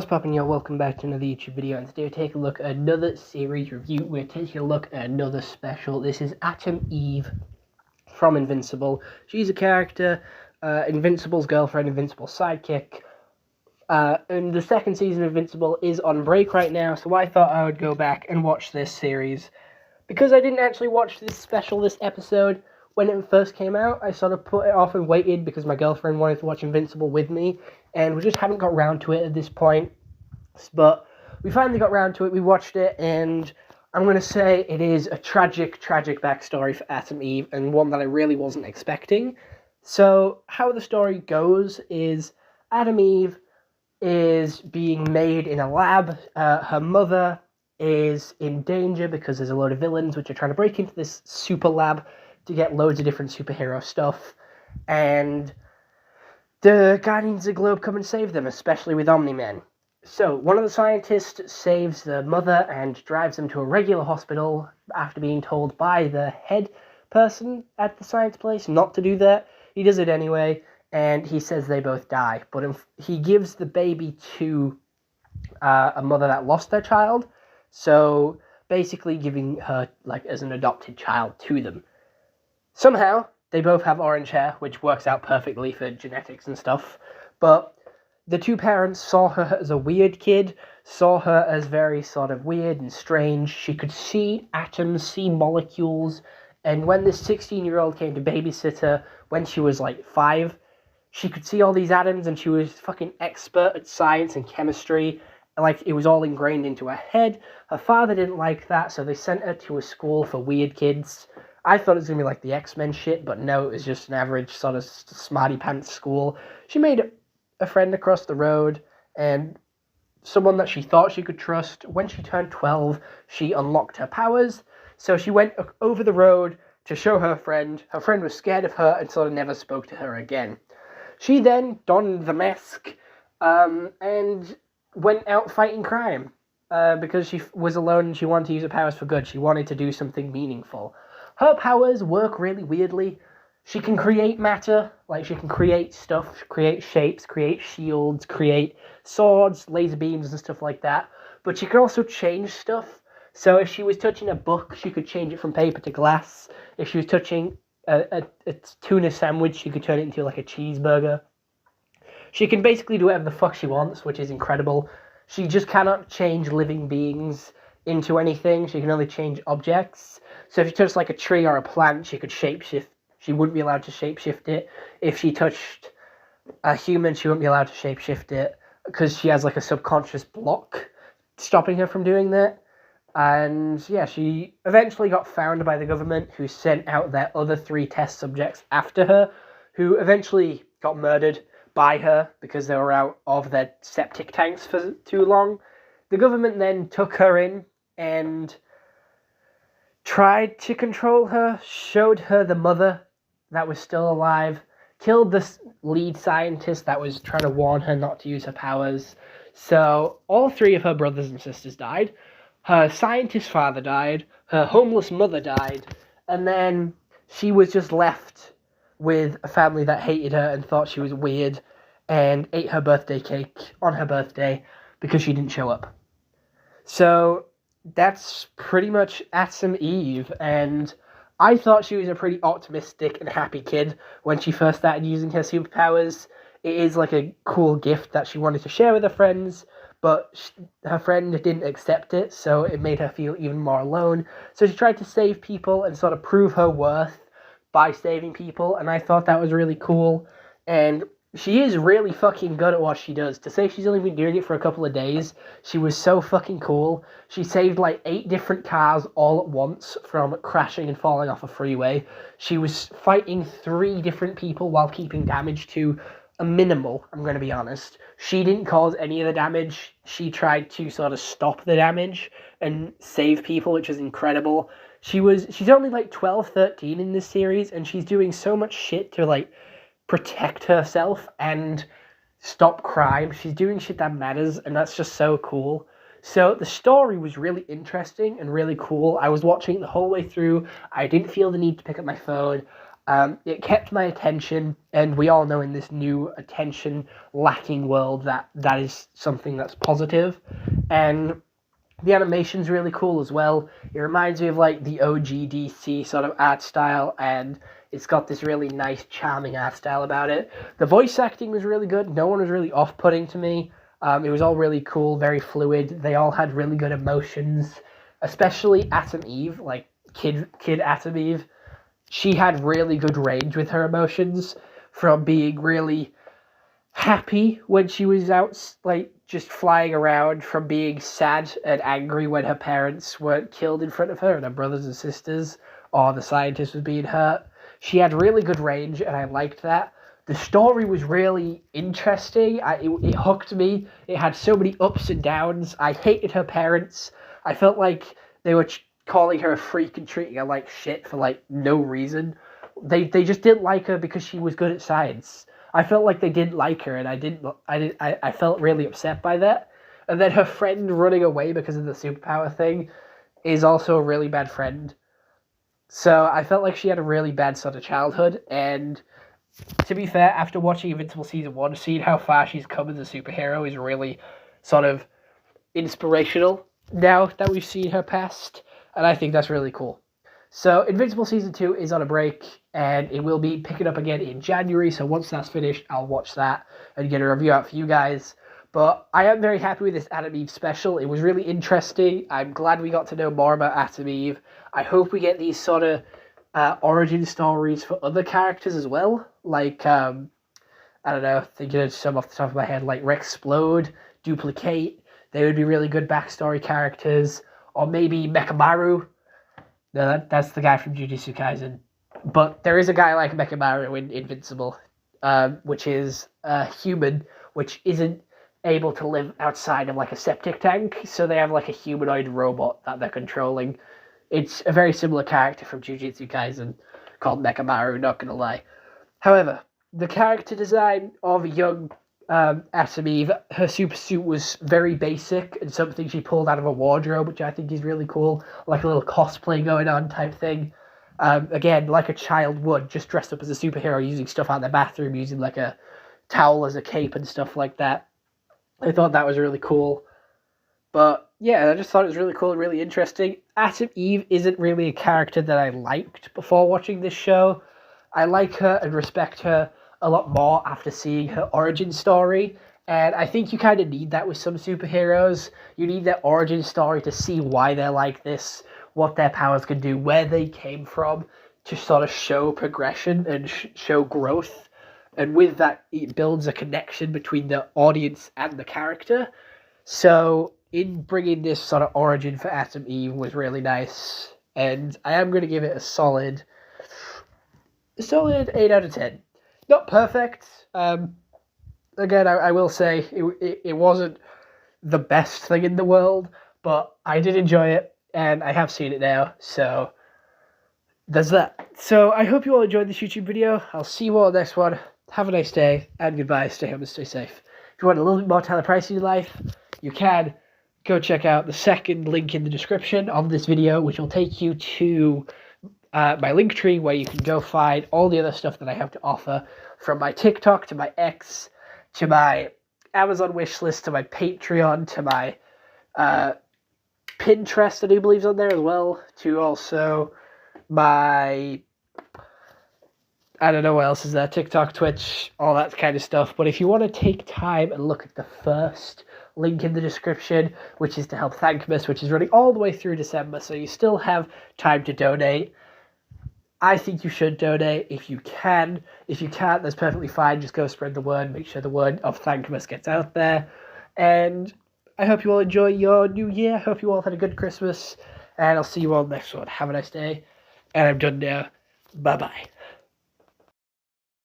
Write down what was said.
What's poppin', y'all? Welcome back to another YouTube video, and today we're taking a look at another series review. We're taking a look at another special. This is Atom Eve from Invincible. She's a character, Invincible's girlfriend, Invincible's sidekick. And the second season of Invincible is on break right now, so I thought I would go back and watch this series. Because I didn't actually watch this episode, when it first came out, I sort of put it off and waited because my girlfriend wanted to watch Invincible with me, and we just haven't got round to it at this point. But we finally got round to it, we watched it, and I'm going to say it is a tragic backstory for Atom Eve, and one that I really wasn't expecting. So, how the story goes is Atom Eve is being made in a lab. Her mother is in danger because there's a load of villains which are trying to break into this super lab to get loads of different superhero stuff, and the Guardians of the Globe come and save them, especially with Omni-Men. So, one of the scientists saves the mother and drives them to a regular hospital after being told by the head person at the science place not to do that. He does it anyway, and he says they both die, but he gives the baby to a mother that lost their child, so basically giving her as an adopted child to them. Somehow, they both have orange hair, which works out perfectly for genetics and stuff, but the two parents saw her as a weird kid, saw her as very sort of weird and strange. She could see atoms, see molecules, and when this 16-year-old came to babysit her when she was 5, she could see all these atoms, and she was fucking expert at science and chemistry. It was all ingrained into her head. Her father didn't like that, so they sent her to a school for weird kids. I thought it was going to be like the X-Men shit, but no, it was just an average sort of smarty pants school. She made a friend across the road, and someone that she thought she could trust. When she turned 12, she unlocked her powers, so she went over the road to show her friend. Her friend was scared of her and sort of never spoke to her again. She then donned the mask and went out fighting crime because she was alone and she wanted to use her powers for good. She wanted to do something meaningful. Her powers work really weirdly. She can create matter, she can create stuff, create shapes, create shields, create swords, laser beams and stuff like that. But she can also change stuff. So if she was touching a book, she could change it from paper to glass. If she was touching a tuna sandwich, she could turn it into a cheeseburger. She can basically do whatever the fuck she wants, which is incredible. She just cannot change living beings into anything. She can only change objects. So if she touched a tree or a plant, she could shapeshift. She wouldn't be allowed to shapeshift it. If she touched a human, she wouldn't be allowed to shapeshift it because she has a subconscious block stopping her from doing that. And yeah, she eventually got found by the government, who sent out their other 3 test subjects after her, who eventually got murdered by her because they were out of their septic tanks for too long. The government then took her in and tried to control her, showed her the mother that was still alive, killed the lead scientist that was trying to warn her not to use her powers. So all 3 of her brothers and sisters died. Her scientist father died, her homeless mother died, and then she was just left with a family that hated her and thought she was weird and ate her birthday cake on her birthday because she didn't show up. So that's pretty much Atom Eve, and I thought she was a pretty optimistic and happy kid when she first started using her superpowers. It is a cool gift that she wanted to share with her friends, but her friend didn't accept it, so it made her feel even more alone. So she tried to save people and sort of prove her worth by saving people, and I thought that was really cool. And she is really fucking good at what she does. To say she's only been doing it for a couple of days, she was so fucking cool. She saved 8 different cars all at once from crashing and falling off a freeway. She was fighting 3 different people while keeping damage to a minimal, I'm going to be honest. She didn't cause any of the damage. She tried to sort of stop the damage and save people, which is incredible. She's only 12, 13 in this series, and she's doing so much shit to protect herself and stop crime. She's doing shit that matters, and that's just so cool. So the story was really interesting and really cool. I was watching it the whole way through. I didn't feel the need to pick up my phone. It kept my attention, and we all know in this new attention-lacking world that is something that's positive. And the animation's really cool as well. It reminds me of like the OG DC sort of art style, and it's got this really nice, charming art style about it. The voice acting was really good. No one was really off-putting to me. It was all really cool, very fluid. They all had really good emotions, especially Atom Eve, like kid Atom Eve. She had really good range with her emotions, from being really happy when she was out, like, just flying around, from being sad and angry when her parents weren't killed in front of her and her brothers and sisters, or the scientist was being hurt. She had really good range, and I liked that. The story was really interesting. It hooked me. It had so many ups and downs. I hated her parents. I felt like they were calling her a freak and treating her like shit for like no reason. They just didn't like her because she was good at science. I felt like they didn't like her, and I felt really upset by that. And then her friend running away because of the superpower thing is also a really bad friend. So I felt like she had a really bad sort of childhood, and to be fair, after watching Invincible Season 1, seeing how far she's come as a superhero is really sort of inspirational now that we've seen her past, and I think that's really cool. So Invincible Season 2 is on a break, and it will be picking up again in January, so once that's finished, I'll watch that and get a review out for you guys. But I am very happy with this Atom Eve special. It was really interesting. I'm glad we got to know more about Atom Eve. I hope we get these sort of origin stories for other characters as well. Like, I don't know, thinking of some off the top of my head, like Rexplode, Duplicate. They would be really good backstory characters. Or maybe Mechamaru. No, that's the guy from Jujutsu Kaisen. But there is a guy like Mechamaru in Invincible, which is a human, which isn't able to live outside of like a septic tank, so they have like a humanoid robot that they're controlling. It's a very similar character from Jujutsu Kaisen called Mechamaru, not gonna lie. However, the character design of young Atom Eve, her super suit was very basic and something she pulled out of a wardrobe, which I think is really cool, like a little cosplay going on type thing. Again, like a child would, just dressed up as a superhero, using stuff out of the bathroom, using like a towel as a cape and stuff like that. I thought that was really cool. But yeah, I just thought it was really cool and really interesting. Atom Eve isn't really a character that I liked before watching this show. I like her and respect her a lot more after seeing her origin story. And I think you kind of need that with some superheroes. You need their origin story to see why they're like this, what their powers can do, where they came from, to sort of show progression and show growth. And with that, it builds a connection between the audience and the character. So in bringing this sort of origin for Atom Eve was really nice. And I am going to give it a solid 8 out of 10. Not perfect. Again, I will say it wasn't the best thing in the world, but I did enjoy it, and I have seen it now, so there's that. So I hope you all enjoyed this YouTube video. I'll see you all next one. Have a nice day, and goodbye. Stay home and stay safe. If you want a little bit more Tyler Price in your life, you can go check out the second link in the description of this video, which will take you to my link tree, where you can go find all the other stuff that I have to offer, from my TikTok to my X to my Amazon wishlist to my Patreon to my Pinterest, I do believe is on there as well, to also my, I don't know what else is there, TikTok, Twitch, all that kind of stuff. But if you want to take time and look at the first link in the description, which is to help Thankmas, which is running all the way through December, so you still have time to donate. I think you should donate if you can. If you can't, that's perfectly fine. Just go spread the word. Make sure the word of Thankmas gets out there. And I hope you all enjoy your new year. I hope you all had a good Christmas. And I'll see you all next one. Have a nice day. And I'm done now. Bye-bye.